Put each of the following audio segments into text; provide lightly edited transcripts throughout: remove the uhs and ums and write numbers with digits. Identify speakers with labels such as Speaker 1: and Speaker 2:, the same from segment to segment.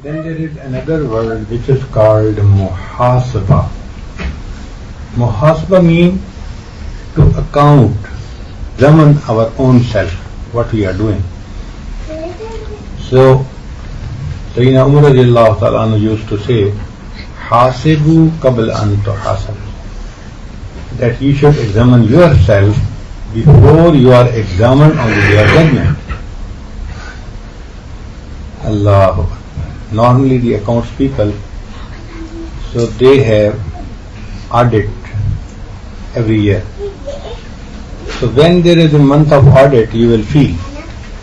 Speaker 1: Then there is another word which is called muhasaba. Muhasaba means to account, examine our own self, what we are doing. So, Sayyidina Umar radiallahu ta'ala anhu used to say, Hasibu qabla an tuhasabu. That you should examine yourself before you are examined on your judgment. Allahu Akbar. Normally the accounts people, so they have audit every year. So when there is a month of audit, you will feel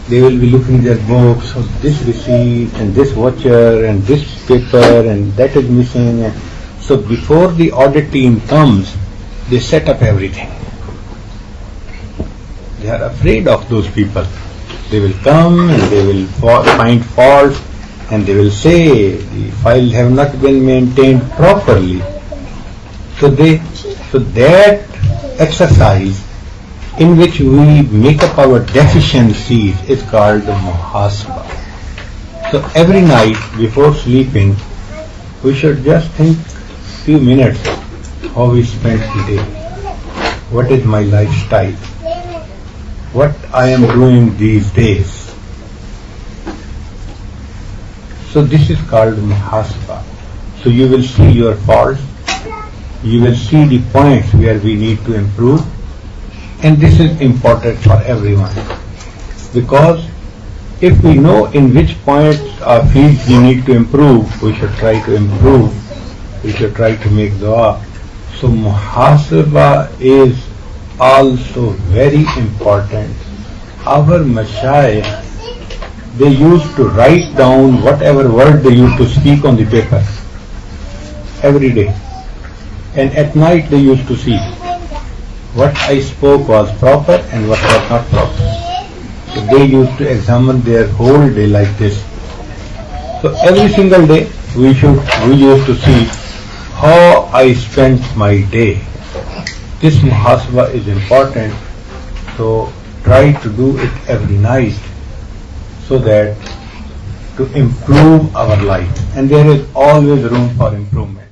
Speaker 1: they will be looking at their books, so this receipt and this voucher and this paper and that is missing. And so before the audit team comes, they set up everything. They are afraid of those people. They will come and they will find fault and they will say the files have not been maintained properly. So that exercise in which we make up our deficiencies is called muhasaba. So every night before sleeping, we should just think few minutes how we spent the day. What is my lifestyle? What I am doing these days? So this is called muhasaba. So you will see your faults, you will see the points where we need to improve, and this is important for everyone. Because if we know in which points or fields we need to improve, we should try to improve, we should try to make dua. So muhasaba is also very important. Our mashayikh, they used to write down whatever word they used to speak on the paper every day. And at night they used to see what I spoke was proper and what was not proper. So they used to examine their whole day like this. So every single day we used to see how I spent my day. This muhasaba is important. So try to do it every night so that to improve our life. And there is always room for improvement.